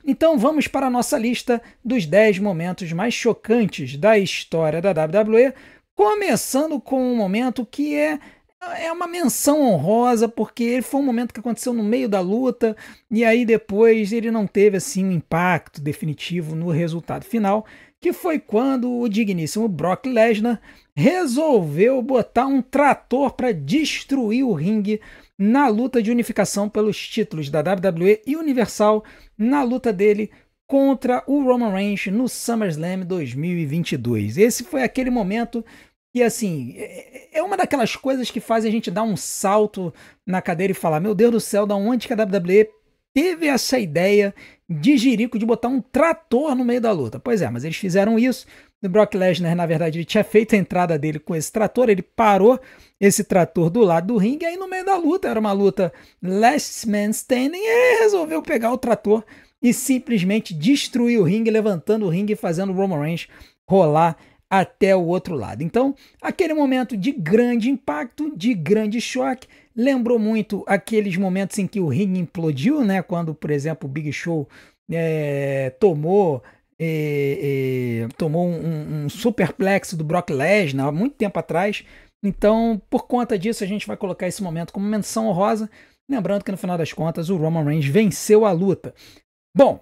Então vamos para a nossa lista dos 10 momentos mais chocantes da história da WWE, começando com um momento que é uma menção honrosa, porque ele foi um momento que aconteceu no meio da luta, e aí depois ele não teve assim um impacto definitivo no resultado final, que foi quando o digníssimo Brock Lesnar resolveu botar um trator para destruir o ringue na luta de unificação pelos títulos da WWE e Universal, na luta dele contra o Roman Reigns no SummerSlam 2022. Esse foi aquele momento que, assim, é uma daquelas coisas que faz a gente dar um salto na cadeira e falar: meu Deus do céu, da onde que a WWE teve essa ideia de jirico de botar um trator no meio da luta? Pois é, mas eles fizeram isso. O Brock Lesnar, na verdade, ele tinha feito a entrada dele com esse trator, ele parou esse trator do lado do ringue, e aí no meio da luta, era uma luta last man standing, e ele resolveu pegar o trator e simplesmente destruir o ringue, levantando o ringue e fazendo o Roman Reigns rolar até o outro lado. Então, aquele momento de grande impacto, de grande choque, lembrou muito aqueles momentos em que o ringue implodiu, né? Quando, por exemplo, o Big Show tomou um superplex do Brock Lesnar há muito tempo atrás. Então, por conta disso, a gente vai colocar esse momento como menção honrosa, lembrando que no final das contas o Roman Reigns venceu a luta. Bom,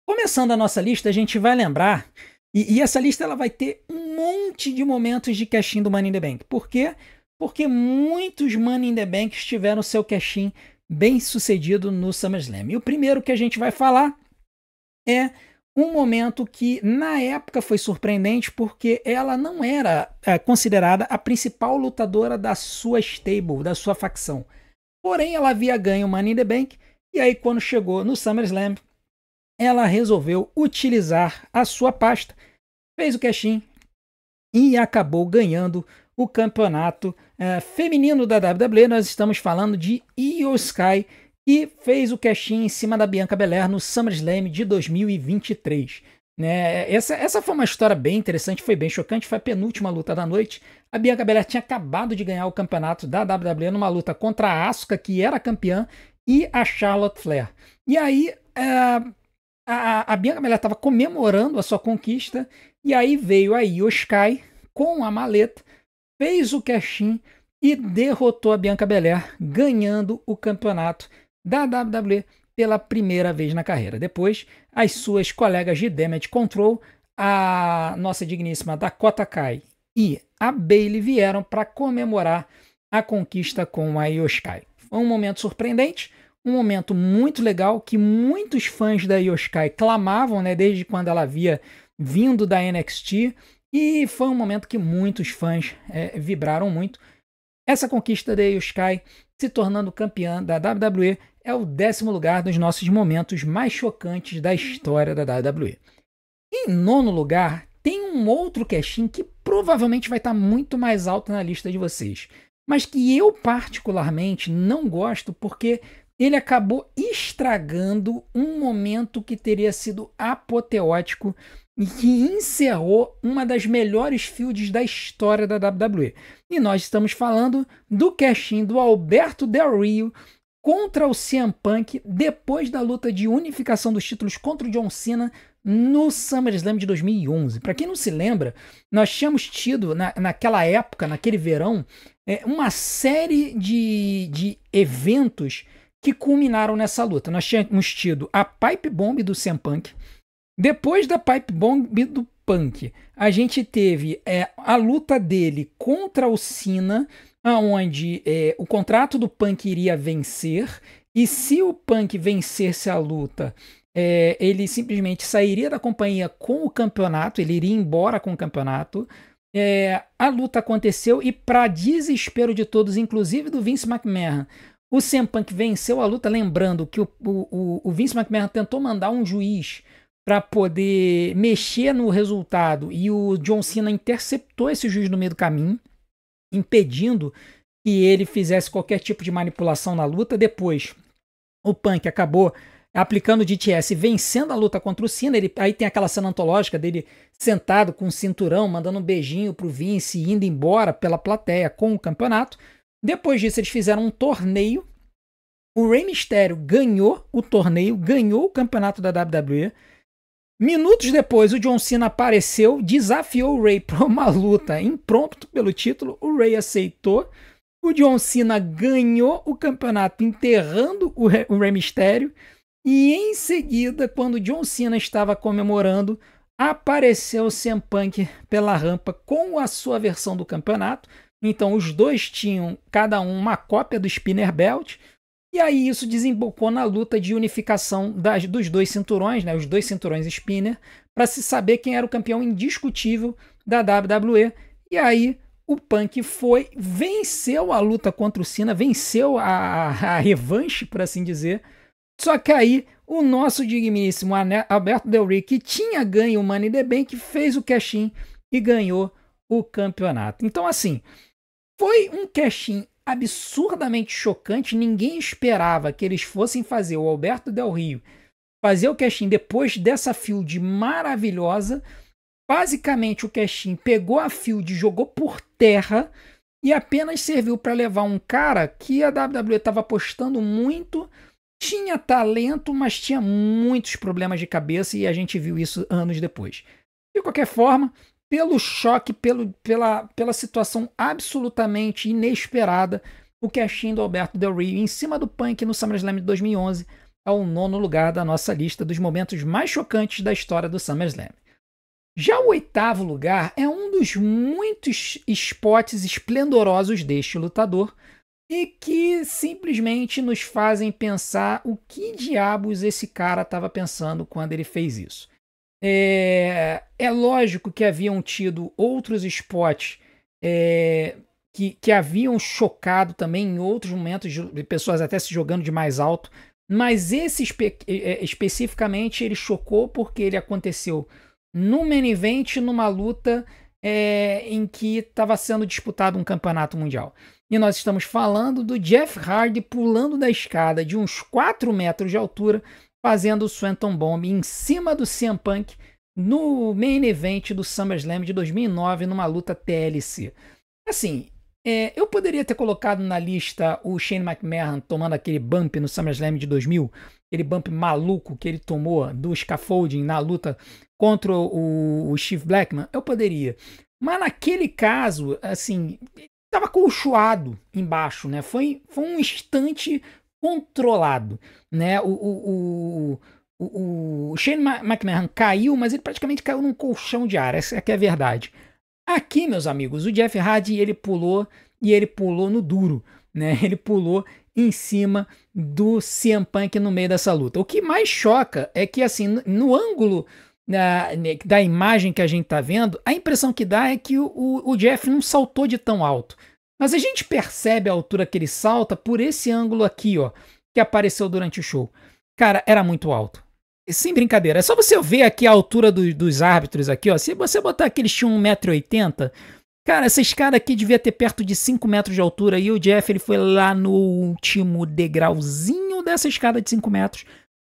começando a nossa lista, a gente vai lembrar, e essa lista ela vai ter um monte de momentos de cash-in do Money in the Bank. Por quê? Porque muitos Money in the Bank tiveram seu cash-in bem sucedido no SummerSlam. E o primeiro que a gente vai falar é um momento que na época foi surpreendente, porque ela não era considerada a principal lutadora da sua stable, da sua facção. Porém, ela havia ganho o Money in the Bank, e aí quando chegou no SummerSlam, ela resolveu utilizar a sua pasta, fez o cash-in e acabou ganhando o campeonato feminino da WWE. Nós estamos falando de Io Sky, que fez o cash-in em cima da Bianca Belair no SummerSlam de 2023. Né? Essa foi uma história bem interessante, foi bem chocante, foi a penúltima luta da noite. A Bianca Belair tinha acabado de ganhar o campeonato da WWE numa luta contra a Asuka, que era campeã, e a Charlotte Flair. E aí a Bianca Belair estava comemorando a sua conquista, e aí veio a Io Sky com a maleta, fez o cash-in e derrotou a Bianca Belair, ganhando o campeonato da WWE pela primeira vez na carreira. Depois, as suas colegas de Damage Control, a nossa digníssima Dakota Kai e a Bayley, vieram para comemorar a conquista com a Io Sky. Foi um momento surpreendente, um momento muito legal, que muitos fãs da Io Sky clamavam, né, desde quando ela havia vindo da NXT, e foi um momento que muitos fãs vibraram muito. Essa conquista da Io Sky, se tornando campeã da WWE, é o 10º lugar dos nossos momentos mais chocantes da história da WWE. Em 9º lugar, tem um outro cash-in que provavelmente vai estar muito mais alto na lista de vocês, mas que eu particularmente não gosto, porque ele acabou estragando um momento que teria sido apoteótico e que encerrou uma das melhores feuds da história da WWE. E nós estamos falando do cash-in do Alberto Del Rio contra o CM Punk depois da luta de unificação dos títulos contra o John Cena no SummerSlam de 2011. Para quem não se lembra, nós tínhamos tido naquela época, naquele verão, uma série de eventos que culminaram nessa luta. Nós tínhamos tido a Pipe Bomb do CM Punk. Depois da Pipe Bomb do Punk, a gente teve a luta dele contra o Cena, onde o contrato do Punk iria vencer, e se o Punk vencesse a luta, ele simplesmente sairia da companhia com o campeonato, ele iria embora com o campeonato. A luta aconteceu e, para desespero de todos, inclusive do Vince McMahon, o CM Punk venceu a luta, lembrando que o Vince McMahon tentou mandar um juiz para poder mexer no resultado, e o John Cena interceptou esse juiz no meio do caminho, impedindo que ele fizesse qualquer tipo de manipulação na luta. Depois, o Punk acabou aplicando o DTS, vencendo a luta contra o Cena. Aí tem aquela cena antológica dele sentado com o cinturão, mandando um beijinho pro Vince e indo embora pela plateia com o campeonato. Depois disso, eles fizeram um torneio O Rey Mysterio ganhou o torneio, ganhou o campeonato da WWE. Minutos depois, o John Cena apareceu, desafiou o Rey para uma luta impromptu pelo título. O Rey aceitou. O John Cena ganhou o campeonato enterrando o Rey Mysterio. E em seguida, quando o John Cena estava comemorando, apareceu o CM Punk pela rampa com a sua versão do campeonato. Então os dois tinham cada um uma cópia do Spinner Belt. E aí isso desembocou na luta de unificação dos dois cinturões, né, os dois cinturões Spinner, para se saber quem era o campeão indiscutível da WWE. E aí o Punk venceu a luta contra o Cena, venceu a revanche, por assim dizer. Só que aí o nosso digníssimo Alberto Del Rio, que tinha ganho o Money in the Bank, fez o cash-in e ganhou o campeonato. Então assim, foi um cash-in absurdamente chocante. Ninguém esperava que eles fossem fazer o Alberto Del Rio fazer o cash-in depois dessa field maravilhosa. Basicamente o cash-in pegou a field, jogou por terra e apenas serviu para levar um cara que a WWE estava apostando muito, tinha talento, mas tinha muitos problemas de cabeça, e a gente viu isso anos depois. De qualquer forma, pelo choque, pela situação absolutamente inesperada, o cash-in do Alberto Del Rio em cima do Punk no SummerSlam de 2011 é o 9º lugar da nossa lista dos momentos mais chocantes da história do SummerSlam. Já o 8º lugar é um dos muitos spots esplendorosos deste lutador e que simplesmente nos fazem pensar o que diabos esse cara estava pensando quando ele fez isso. É lógico que haviam tido outros spots que haviam chocado também em outros momentos, de pessoas até se jogando de mais alto, mas esse especificamente ele chocou porque ele aconteceu no main event, numa luta em que estava sendo disputado um campeonato mundial. E nós estamos falando do Jeff Hardy pulando da escada de uns 4 metros de altura, fazendo o Swanton Bomb em cima do CM Punk no main event do SummerSlam de 2009, numa luta TLC. Assim, eu poderia ter colocado na lista o Shane McMahon tomando aquele bump no SummerSlam de 2000, aquele bump maluco que ele tomou do scaffolding na luta contra o Steve Blackman. Eu poderia. Mas naquele caso, assim, estava colchoado embaixo, né? Foi um instante controlado, né? O Shane McMahon caiu, mas ele praticamente caiu num colchão de ar. Essa é que é a verdade. Aqui, meus amigos, o Jeff Hardy, ele pulou no duro, né? Ele pulou em cima do CM Punk no meio dessa luta. O que mais choca é que, assim, no ângulo da imagem que a gente tá vendo, a impressão que dá é que o Jeff não saltou de tão alto. Mas a gente percebe a altura que ele salta por esse ângulo aqui, ó, que apareceu durante o show. Cara, era muito alto. Sem brincadeira, é só você ver aqui a altura dos árbitros aqui, ó. Se você botar que eles tinham 1,80 m, cara, essa escada aqui devia ter perto de 5 metros de altura, e o Jeff ele foi lá no último degrauzinho dessa escada de 5 metros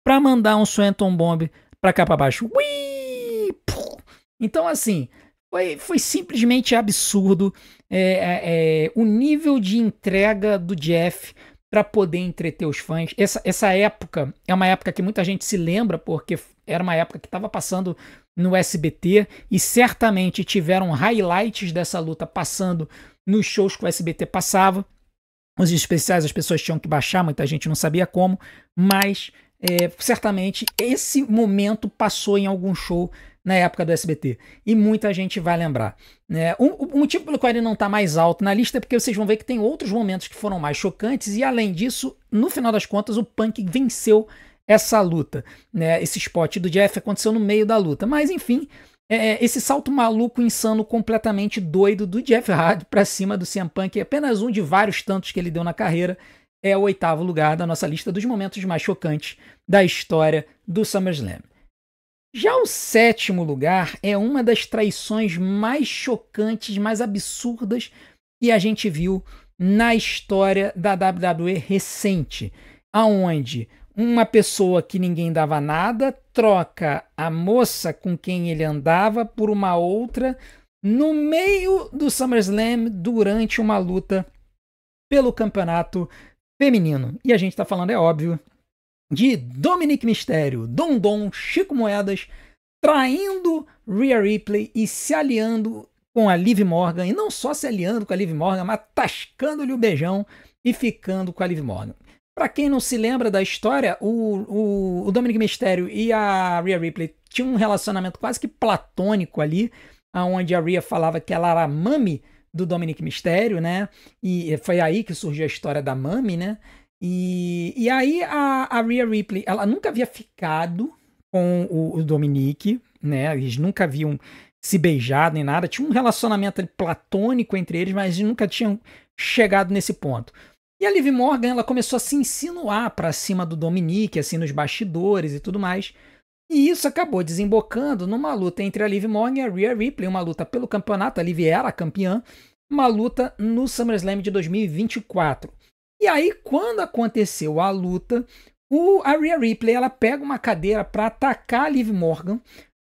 pra mandar um Swanton Bomb pra cá pra baixo. Ui! Então, assim, foi simplesmente absurdo o nível de entrega do Jeff para poder entreter os fãs. Essa época é uma época que muita gente se lembra, porque era uma época que estava passando no SBT, e certamente tiveram highlights dessa luta passando nos shows que o SBT passava. Os especiais as pessoas tinham que baixar, muita gente não sabia como, mas certamente esse momento passou em algum show na época do SBT, e muita gente vai lembrar, né? O motivo pelo qual ele não está mais alto na lista é porque vocês vão ver que tem outros momentos que foram mais chocantes, e além disso, no final das contas, o Punk venceu essa luta, né? Esse spot do Jeff aconteceu no meio da luta, mas enfim, esse salto maluco, insano, completamente doido do Jeff Hardy para cima do CM Punk, é apenas um de vários tantos que ele deu na carreira, é o 8º lugar da nossa lista dos momentos mais chocantes da história do SummerSlam. Já o 7º lugar é uma das traições mais chocantes, mais absurdas que a gente viu na história da WWE recente, aonde uma pessoa que ninguém dava nada troca a moça com quem ele andava por uma outra no meio do SummerSlam durante uma luta pelo campeonato feminino. E a gente tá falando, é óbvio, de Dominic Mysterio, Dom Dom, Chico Moedas, traindo Rhea Ripley e se aliando com a Liv Morgan, e não só se aliando com a Liv Morgan, mas tascando-lhe o beijão e ficando com a Liv Morgan. Para quem não se lembra da história, o Dominic Mysterio e a Rhea Ripley tinham um relacionamento quase que platônico ali, onde a Rhea falava que ela era a mami do Dominic Mysterio, né? E foi aí que surgiu a história da mami, né? E aí a Rhea Ripley, ela nunca havia ficado com o Dominic, né? Eles nunca haviam se beijado nem nada. Tinha um relacionamento platônico entre eles, mas nunca tinham chegado nesse ponto. E a Liv Morgan, ela começou a se insinuar para cima do Dominic, assim, nos bastidores e tudo mais. E isso acabou desembocando numa luta entre a Liv Morgan e a Rhea Ripley, uma luta pelo campeonato. A Liv era a campeã, uma luta no SummerSlam de 2024. E aí, quando aconteceu a luta, a Rhea Ripley, ela pega uma cadeira para atacar a Liv Morgan.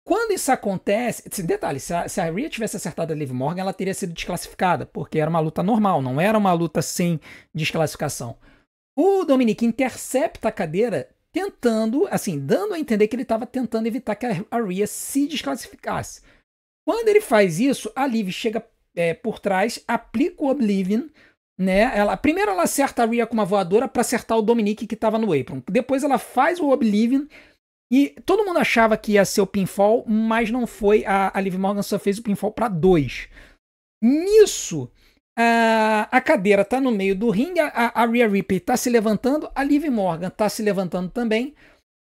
Quando isso acontece, detalhe, se a Rhea tivesse acertado a Liv Morgan, ela teria sido desclassificada, porque era uma luta normal, não era uma luta sem desclassificação. O Dominic intercepta a cadeira, tentando, assim, dando a entender que ele estava tentando evitar que a Rhea se desclassificasse. Quando ele faz isso, a Liv chega por trás, aplica o Oblivion, né? Primeiro ela acerta a Rhea com uma voadora para acertar o Dominic que estava no apron. Depois ela faz o Oblivion e todo mundo achava que ia ser o pinfall, mas não foi. A Liv Morgan só fez o pinfall para 2. Nisso, a cadeira tá no meio do ringue, a Rhea Ripley tá se levantando, a Liv Morgan tá se levantando também.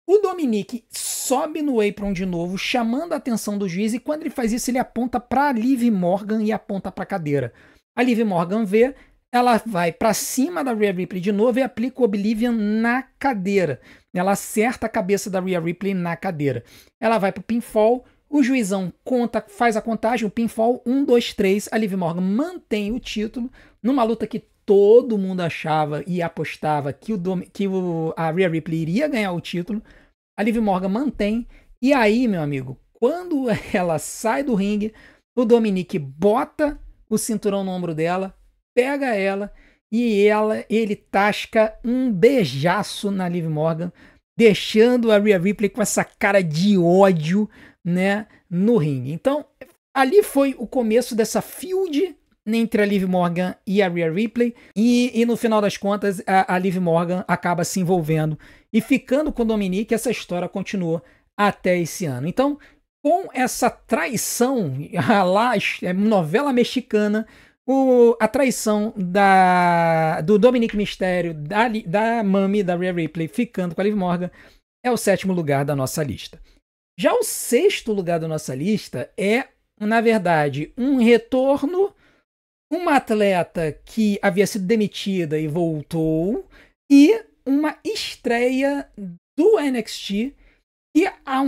O Dominic sobe no apron de novo, chamando a atenção do juiz, e quando ele faz isso, ele aponta para a Liv Morgan e aponta para a cadeira. A Liv Morgan vê, ela vai para cima da Rhea Ripley de novo e aplica o Oblivion na cadeira. Ela acerta a cabeça da Rhea Ripley na cadeira. Ela vai pro pinfall, o juizão faz a contagem, o pinfall 1, 2, 3. A Liv Morgan mantém o título numa luta que todo mundo achava e apostava que a Rhea Ripley iria ganhar o título. A Liv Morgan mantém. E aí, meu amigo, quando ela sai do ringue, o Dominic bota o cinturão no ombro dela, pega ela e ele tasca um beijaço na Liv Morgan, deixando a Rhea Ripley com essa cara de ódio, né, no ringue. Então, ali foi o começo dessa feud entre a Liv Morgan e a Rhea Ripley, e no final das contas a Liv Morgan acaba se envolvendo e ficando com o Dominic. Essa história continuou até esse ano. Então, com essa traição, lá, novela mexicana, a traição do Dominic Mysterio, da mami da Rhea Ripley ficando com a Liv Morgan, é o 7º lugar da nossa lista. Já o 6º lugar da nossa lista é, na verdade, um retorno, uma atleta que havia sido demitida e voltou, e uma estreia do NXT,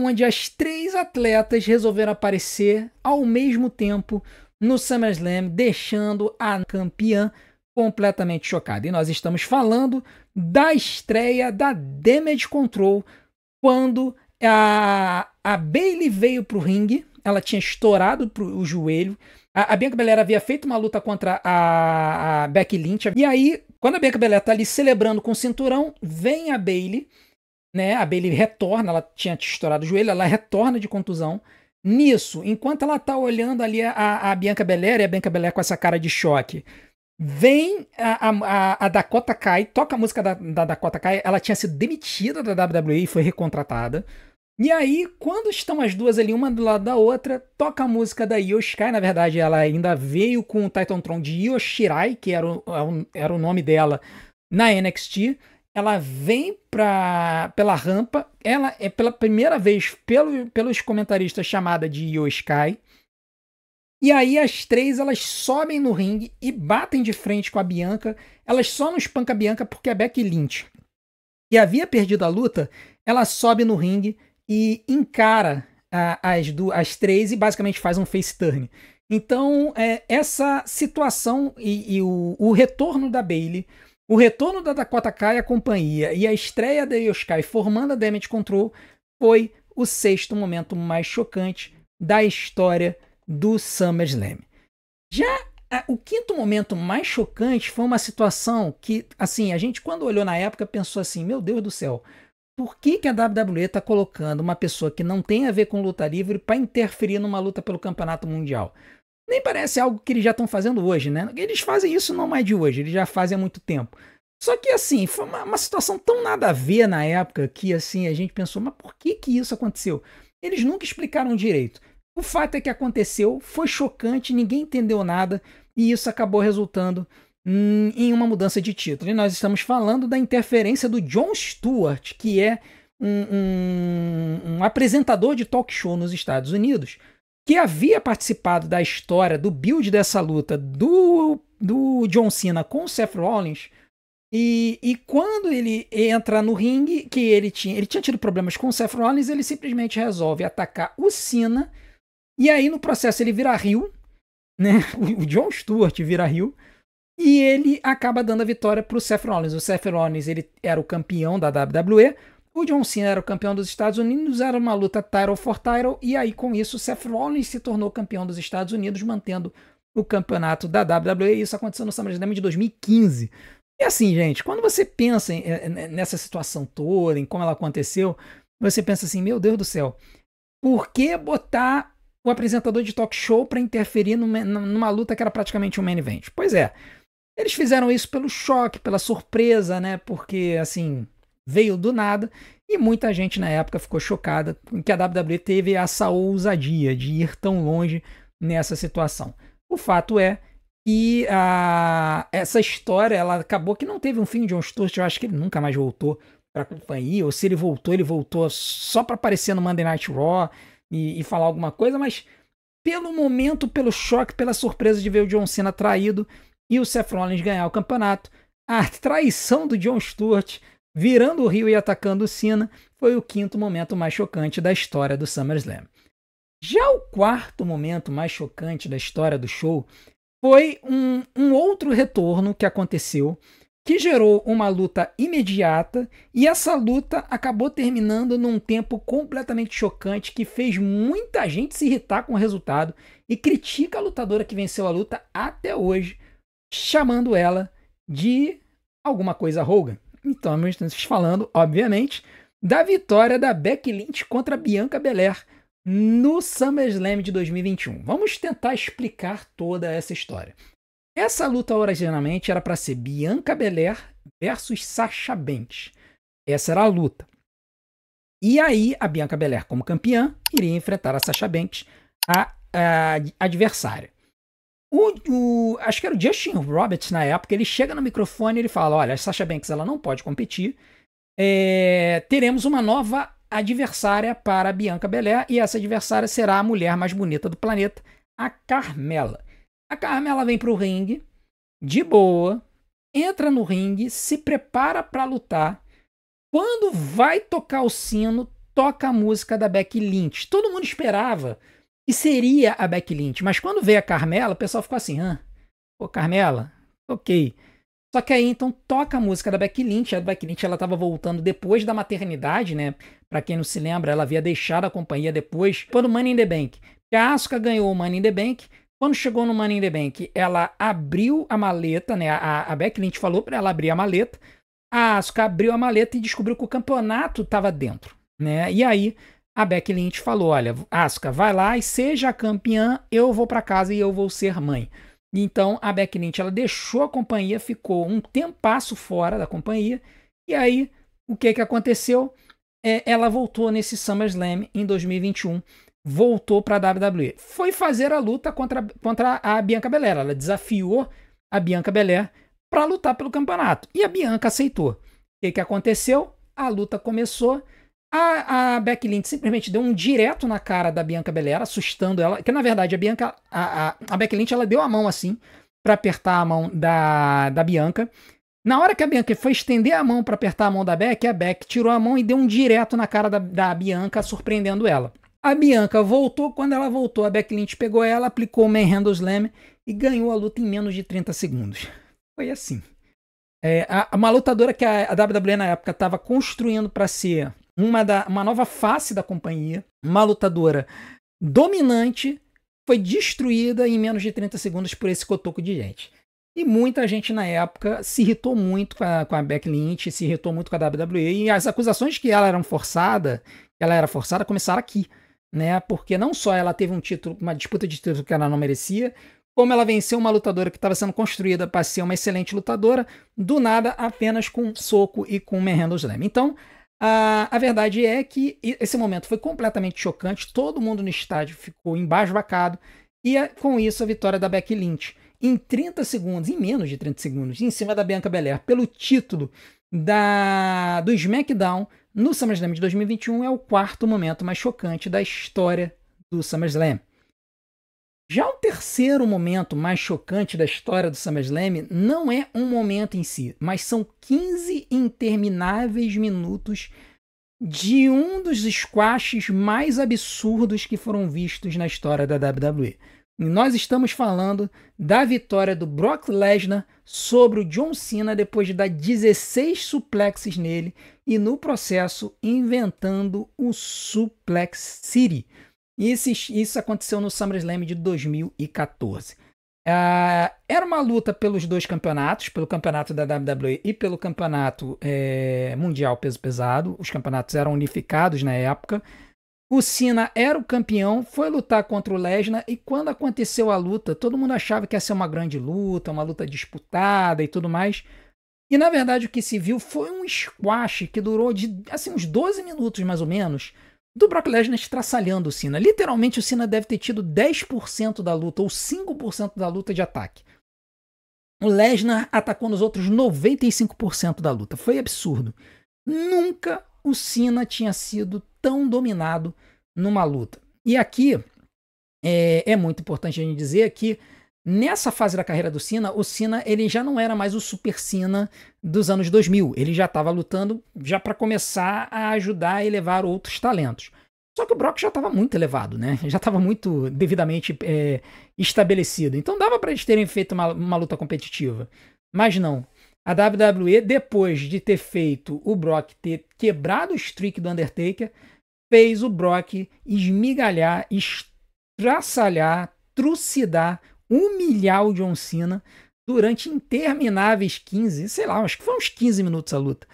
onde as 3 atletas resolveram aparecer ao mesmo tempo no SummerSlam, deixando a campeã completamente chocada. E nós estamos falando da estreia da Damage Control, quando a Bayley veio para o ringue. Ela tinha estourado o joelho. A Bianca Belair havia feito uma luta contra a Becky Lynch. E aí, quando a Bianca Belair está ali celebrando com o cinturão, vem a Bayley, né? A Bayley retorna, ela tinha estourado o joelho, ela retorna de contusão. Nisso, enquanto ela tá olhando ali a Bianca Belair, e a Bianca Belair com essa cara de choque, vem a Dakota Kai, toca a música da Dakota Kai. Ela tinha sido demitida da WWE e foi recontratada. E aí, quando estão as duas ali, uma do lado da outra, toca a música da Io Shirai. Na verdade, ela ainda veio com o Titantron de Io Shirai, que era o nome dela na NXT. Ela vem pela rampa, ela é pela primeira vez pelos comentaristas chamada de Io Sky. E aí as 3 elas sobem no ringue e batem de frente com a Bianca. Elas só não espancam a Bianca porque a Becky Lynch, que havia perdido a luta, ela sobe no ringue e encara as 3 e basicamente faz um face turn. Então essa situação e o retorno da Bayley, o retorno da Dakota Kai e a companhia e a estreia da Io Sky formando a Damage Control foi o 6º momento mais chocante da história do SummerSlam. Já O quinto momento mais chocante foi uma situação que, assim, a gente quando olhou na época pensou assim, meu Deus do céu, por que a WWE está colocando uma pessoa que não tem a ver com luta livre para interferir numa luta pelo campeonato mundial? Nem parece algo que eles já estão fazendo hoje, né? Eles fazem isso não mais de hoje, eles já fazem há muito tempo. Só que assim, foi uma situação tão nada a ver na época que assim a gente pensou, mas por que isso aconteceu? Eles nunca explicaram direito. O fato é que aconteceu, foi chocante, ninguém entendeu nada e isso acabou resultando em uma mudança de título. E nós estamos falando da interferência do Jon Stewart, que é um apresentador de talk show nos Estados Unidos, que havia participado da história do build dessa luta do John Cena com o Seth Rollins. E quando ele entra no ringue, que ele tinha tido problemas com o Seth Rollins, ele simplesmente resolve atacar o Cena. E aí, no processo, ele vira heel, né? O Jon Stewart vira heel. E ele acaba dando a vitória para o Seth Rollins. O Seth Rollins ele era o campeão da WWE. O John Cena era o campeão dos Estados Unidos, era uma luta title for title, e aí com isso o Seth Rollins se tornou campeão dos Estados Unidos, mantendo o campeonato da WWE, e isso aconteceu no SummerSlam de 2015. E assim, gente, quando você pensa nessa situação toda, em como ela aconteceu, você pensa assim, meu Deus do céu, por que botar o apresentador de talk show para interferir numa luta que era praticamente um main event? Pois é, eles fizeram isso pelo choque, pela surpresa, né, porque assim veio do nada, e muita gente na época ficou chocada com que a WWE teve essa ousadia de ir tão longe nessa situação. O fato é que essa história ela acabou que não teve um fim de Jon Stewart, eu acho que ele nunca mais voltou para a companhia, ou se ele voltou só para aparecer no Monday Night Raw e falar alguma coisa, mas pelo momento, pelo choque, pela surpresa de ver o John Cena traído e o Seth Rollins ganhar o campeonato, a traição do Jon Stewart virando o rio e atacando o Cena, foi o quinto momento mais chocante da história do SummerSlam. Já o quarto momento mais chocante da história do show foi um outro retorno que aconteceu, que gerou uma luta imediata, e essa luta acabou terminando num tempo completamente chocante que fez muita gente se irritar com o resultado e critica a lutadora que venceu a luta até hoje, chamando ela de alguma coisa Hogan. Então, estamos falando, obviamente, da vitória da Becky Lynch contra a Bianca Belair no SummerSlam de 2021. Vamos tentar explicar toda essa história. Essa luta originalmente era para ser Bianca Belair versus Sasha Banks. Essa era a luta. E aí, a Bianca Belair, como campeã, iria enfrentar a Sasha Banks, a adversária. Acho que era o Justin Roberts na época, ele chega no microfone e ele fala, olha, a Sasha Banks ela não pode competir, teremos uma nova adversária para a Bianca Belair, e essa adversária será a mulher mais bonita do planeta, a Carmella. A Carmella vem para o ringue, de boa, entra no ringue, se prepara para lutar, quando vai tocar o sino, toca a música da Becky Lynch. Todo mundo esperava que seria a Becky Lynch, mas quando veio a Carmella, o pessoal ficou assim, pô, Carmella, ok. Só que aí então toca a música da Becky Lynch. A Becky Lynch ela estava voltando depois da maternidade, né? Para quem não se lembra, ela havia deixado a companhia depois, foi no Money in the Bank. A Asuka ganhou o Money in the Bank. Quando chegou no Money in the Bank, ela abriu a maleta, né? A Becky Lynch falou para ela abrir a maleta. A Asuka abriu a maleta e descobriu que o campeonato estava dentro, né? E aí a Becky Lynch falou, olha, Asuka, vai lá e seja campeã, eu vou para casa e eu vou ser mãe. Então a Becky Lynch ela deixou a companhia, ficou um tempasso fora da companhia, e aí o que aconteceu? Ela voltou nesse SummerSlam em 2021, voltou para a WWE. Foi fazer a luta contra a Bianca Belair, ela desafiou a Bianca Belair para lutar pelo campeonato, e a Bianca aceitou. O que aconteceu? A luta começou, a Becky Lynch simplesmente deu um direto na cara da Bianca Belair, assustando ela, que na verdade a Becky Lynch ela deu a mão assim, para apertar a mão da Bianca. Na hora que a Bianca foi estender a mão para apertar a mão da Becky, a Becky tirou a mão e deu um direto na cara da Bianca, surpreendendo ela. A Bianca voltou, quando ela voltou, a Becky Lynch pegou ela, aplicou o Manhandle Slam e ganhou a luta em menos de 30 segundos. Foi assim. Uma lutadora que a WWE na época estava construindo para ser uma nova face da companhia, uma lutadora dominante, foi destruída em menos de 30 segundos por esse cotoco de gente. E muita gente na época se irritou muito com a Becky Lynch, se irritou muito com a WWE, e as acusações que ela era forçada começaram aqui, né? Porque não só ela teve um título, uma disputa de título que ela não merecia, como ela venceu uma lutadora que estava sendo construída para ser uma excelente lutadora, do nada apenas com soco e com uma handle slam. Então, a verdade é que esse momento foi completamente chocante, todo mundo no estádio ficou embasbacado, e com isso a vitória da Becky Lynch em 30 segundos, em menos de 30 segundos, em cima da Bianca Belair, pelo título do SmackDown no SummerSlam de 2021, é o quarto momento mais chocante da história do SummerSlam. Já o terceiro momento mais chocante da história do SummerSlam não é um momento em si, mas são 15 intermináveis minutos de um dos squashes mais absurdos que foram vistos na história da WWE. E nós estamos falando da vitória do Brock Lesnar sobre o John Cena depois de dar 16 suplexes nele e no processo inventando o Suplex City. Isso aconteceu no SummerSlam de 2014. Era uma luta pelos dois campeonatos, pelo campeonato da WWE e pelo campeonato mundial peso pesado. Os campeonatos eram unificados na época. O Cena era o campeão, foi lutar contra o Lesnar e quando aconteceu a luta, todo mundo achava que ia ser uma grande luta, uma luta disputada e tudo mais. E na verdade o que se viu foi um squash que durou uns 12 minutos mais ou menos, do Brock Lesnar estraçalhando o Cena. Literalmente o Cena deve ter tido 10% da luta ou 5% da luta de ataque. O Lesnar atacou nos outros 95% da luta. Foi absurdo. Nunca o Cena tinha sido tão dominado numa luta. E aqui é muito importante a gente dizer que nessa fase da carreira do Cena, o Cena ele já não era mais o Super Cena dos anos 2000. Ele já estava lutando já para começar a ajudar a elevar outros talentos. Só que o Brock já estava muito elevado, né? Já estava muito devidamente estabelecido. Então dava para eles terem feito uma luta competitiva. Mas não. A WWE, depois de ter feito o Brock ter quebrado o streak do Undertaker, fez o Brock esmigalhar, estraçalhar, trucidar, humilhar o John Cena durante intermináveis 15, sei lá, acho que foi uns 15 minutos a luta,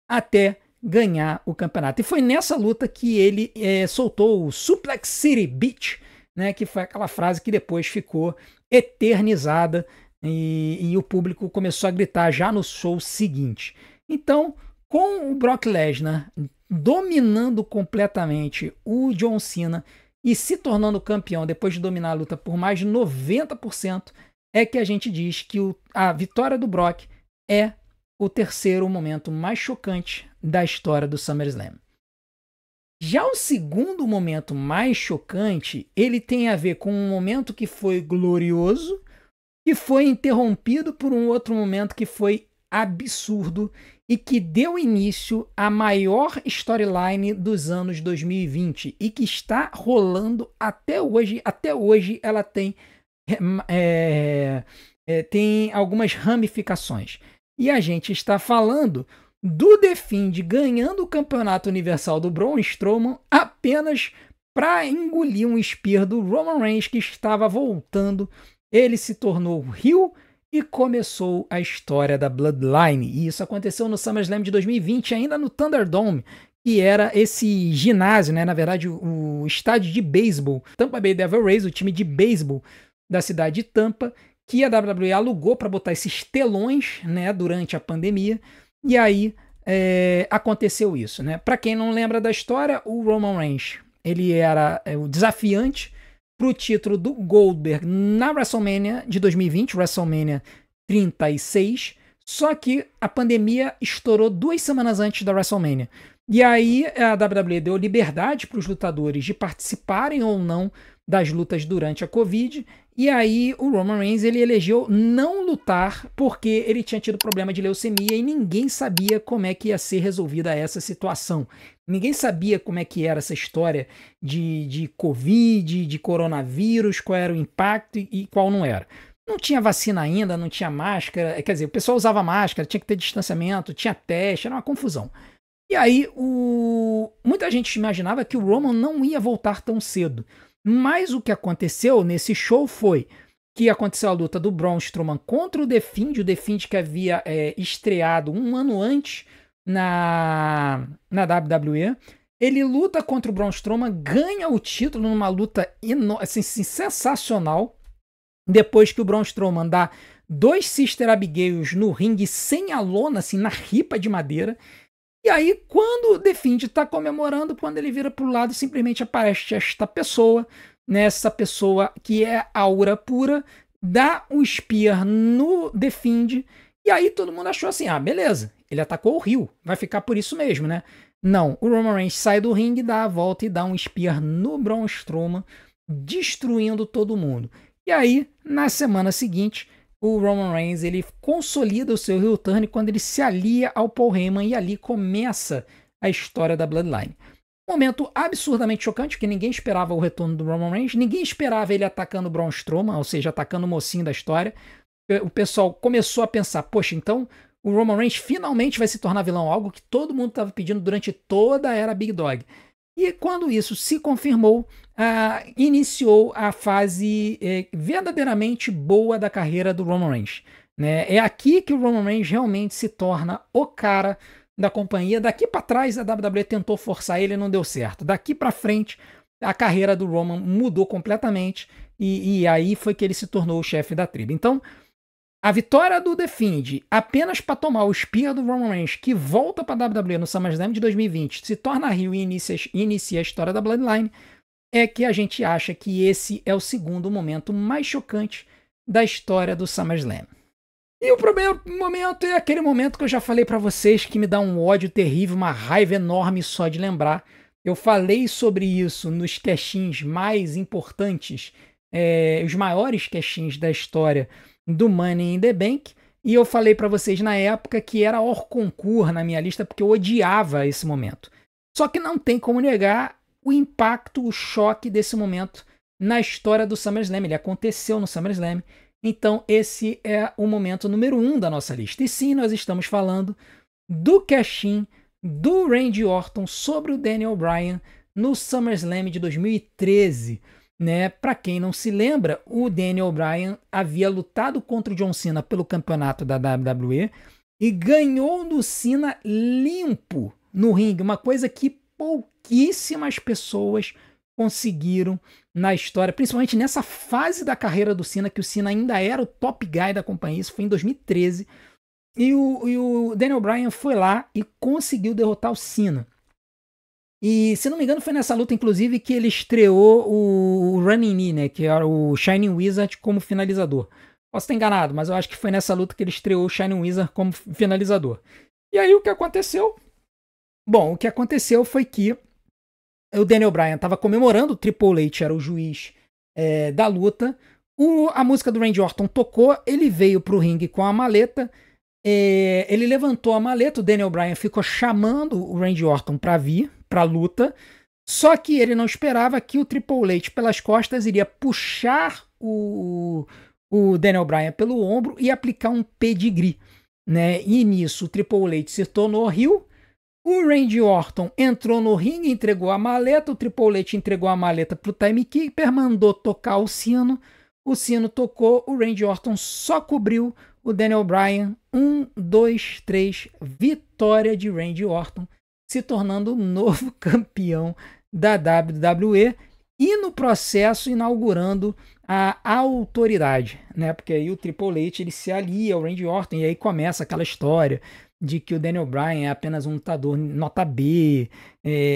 até ganhar o campeonato. E foi nessa luta que ele soltou o Suplex City Bitch, né, que foi aquela frase que depois ficou eternizada e o público começou a gritar já no show seguinte. Então, com o Brock Lesnar dominando completamente o John Cena e se tornando campeão depois de dominar a luta por mais de 90%, é que a gente diz que a vitória do Brock é o terceiro momento mais chocante da história do SummerSlam. Já o segundo momento mais chocante, ele tem a ver com um momento que foi glorioso, que foi interrompido por um outro momento que foi absurdo e que deu início à maior storyline dos anos 2020 e que está rolando até hoje. Até hoje ela tem algumas ramificações. E a gente está falando do The Fiend ganhando o campeonato universal do Braun Strowman apenas para engolir um spear do Roman Reigns que estava voltando. Ele se tornou heel e começou a história da Bloodline. E isso aconteceu no SummerSlam de 2020, ainda no Thunderdome, que era esse ginásio, né? Na verdade, o estádio de beisebol, Tampa Bay Devil Rays, o time de beisebol da cidade de Tampa, que a WWE alugou para botar esses telões, né, durante a pandemia. E aí aconteceu isso, né? Para quem não lembra da história, o Roman Reigns, ele era o desafiante para o título do Goldberg na WrestleMania de 2020, WrestleMania 36, só que a pandemia estourou 2 semanas antes da WrestleMania. E aí a WWE deu liberdade para os lutadores de participarem ou não das lutas durante a Covid, e aí o Roman Reigns ele elegeu não lutar porque ele tinha tido problema de leucemia e ninguém sabia como é que ia ser resolvida essa situação. Ninguém sabia como é que era essa história de Covid, de coronavírus, qual era o impacto e qual não era. Não tinha vacina ainda, não tinha máscara, quer dizer, o pessoal usava máscara, tinha que ter distanciamento, tinha teste, era uma confusão. E aí muita gente imaginava que o Roman não ia voltar tão cedo. Mas o que aconteceu nesse show foi que aconteceu a luta do Braun Strowman contra o The Fiend que havia estreado um ano antes na WWE. Ele luta contra o Braun Strowman, ganha o título numa luta assim, sensacional, depois que o Braun Strowman dá 2 Sister Abigails no ringue sem a lona, assim, na ripa de madeira. E aí, quando o The Fiend tá comemorando, quando ele vira pro lado, simplesmente aparece esta pessoa, né, essa pessoa que é aura pura, dá um spear no The Fiend, e aí todo mundo achou assim, beleza, ele atacou o Rio, vai ficar por isso mesmo, né? Não, o Roman Reigns sai do ringue, dá a volta e dá um spear no Braun Strowman, destruindo todo mundo. E aí, na semana seguinte, o Roman Reigns ele consolida o seu heel turn quando ele se alia ao Paul Heyman, e ali começa a história da Bloodline. Um momento absurdamente chocante, porque ninguém esperava o retorno do Roman Reigns, ninguém esperava ele atacando o Braun Strowman, ou seja, atacando o mocinho da história. O pessoal começou a pensar, poxa, então o Roman Reigns finalmente vai se tornar vilão, algo que todo mundo estava pedindo durante toda a era Big Dog. E quando isso se confirmou, iniciou a fase verdadeiramente boa da carreira do Roman Reigns. Né? É aqui que o Roman Reigns realmente se torna o cara da companhia. Daqui para trás a WWE tentou forçar ele e não deu certo. Daqui para frente a carreira do Roman mudou completamente e aí foi que ele se tornou o chefe da tribo. Então, a vitória do The Fiend apenas para tomar o spear do Roman Reigns, que volta para a WWE no SummerSlam de 2020, se torna heel e inicia a história da Bloodline, é que a gente acha que esse é o segundo momento mais chocante da história do SummerSlam. E o primeiro momento é aquele momento que eu já falei para vocês que me dá um ódio terrível, uma raiva enorme só de lembrar. Eu falei sobre isso nos cashins mais importantes, os maiores cashins da história do Money in the Bank, e eu falei para vocês na época que era hors concours na minha lista porque eu odiava esse momento. Só que não tem como negar o impacto, o choque desse momento na história do SummerSlam. Ele aconteceu no SummerSlam, então esse é o momento número 1 da nossa lista. E sim, nós estamos falando do cash-in do Randy Orton sobre o Daniel Bryan no SummerSlam de 2013. Né? Para quem não se lembra, o Daniel Bryan havia lutado contra o John Cena pelo campeonato da WWE e ganhou do Cena limpo no ringue, uma coisa que pouquíssimas pessoas conseguiram na história, principalmente nessa fase da carreira do Cena, que o Cena ainda era o top guy da companhia. Isso foi em 2013, e o Daniel Bryan foi lá e conseguiu derrotar o Cena. E, se não me engano, foi nessa luta, inclusive, que ele estreou o Running Knee, né, que era o Shining Wizard como finalizador. Posso estar enganado, mas eu acho que foi nessa luta que ele estreou o Shining Wizard como finalizador. E aí o que aconteceu? Bom, o que aconteceu foi que o Daniel Bryan estava comemorando, o Triple H era o juiz da luta, a música do Randy Orton tocou, ele veio pro ringue com a maleta, ele levantou a maleta, o Daniel Bryan ficou chamando o Randy Orton para vir para a luta, só que ele não esperava que o Triple H pelas costas iria puxar o Daniel Bryan pelo ombro e aplicar um pedigree, né? E nisso o Triple H se tornou heel, o Randy Orton entrou no ringue, entregou a maleta, o Triple H entregou a maleta pro Timekeeper, mandou tocar o sino tocou, o Randy Orton só cobriu o Daniel Bryan. 1, 2, 3, vitória de Randy Orton, se tornando o novo campeão da WWE e no processo inaugurando a autoridade, né? Porque aí o Triple H ele se alia ao Randy Orton e aí começa aquela história de que o Daniel Bryan é apenas um lutador nota B,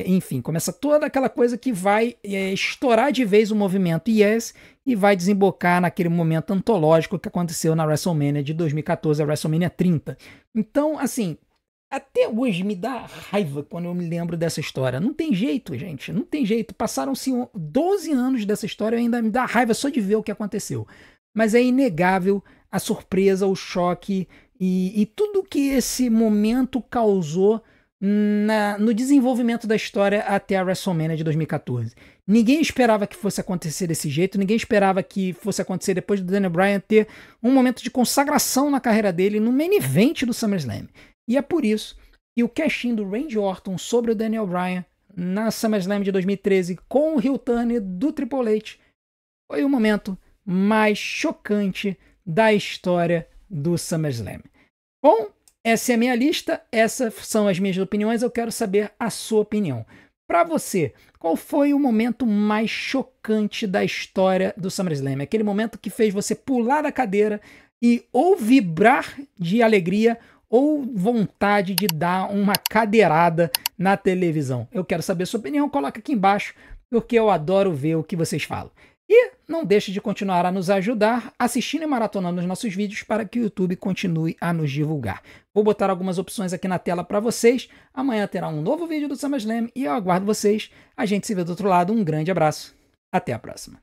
enfim, começa toda aquela coisa que vai estourar de vez o movimento Yes e vai desembocar naquele momento antológico que aconteceu na WrestleMania de 2014, a WrestleMania 30. Então, assim, até hoje me dá raiva quando eu me lembro dessa história. Não tem jeito, gente. Não tem jeito. Passaram-se 12 anos dessa história e ainda me dá raiva só de ver o que aconteceu. Mas é inegável a surpresa, o choque e tudo que esse momento causou no desenvolvimento da história até a WrestleMania de 2014. Ninguém esperava que fosse acontecer desse jeito. Ninguém esperava que fosse acontecer depois do Daniel Bryan ter um momento de consagração na carreira dele no main event do SummerSlam. E é por isso que o cash-in do Randy Orton sobre o Daniel Bryan na SummerSlam de 2013 com o heel turn do Triple H foi o momento mais chocante da história do SummerSlam. Bom, essa é a minha lista, essas são as minhas opiniões, eu quero saber a sua opinião. Para você, qual foi o momento mais chocante da história do SummerSlam? Aquele momento que fez você pular da cadeira e ou vibrar de alegria ou vontade de dar uma cadeirada na televisão. Eu quero saber a sua opinião, coloca aqui embaixo, porque eu adoro ver o que vocês falam. E não deixe de continuar a nos ajudar assistindo e maratonando os nossos vídeos para que o YouTube continue a nos divulgar. Vou botar algumas opções aqui na tela para vocês. Amanhã terá um novo vídeo do SummerSlam e eu aguardo vocês. A gente se vê do outro lado. Um grande abraço. Até a próxima.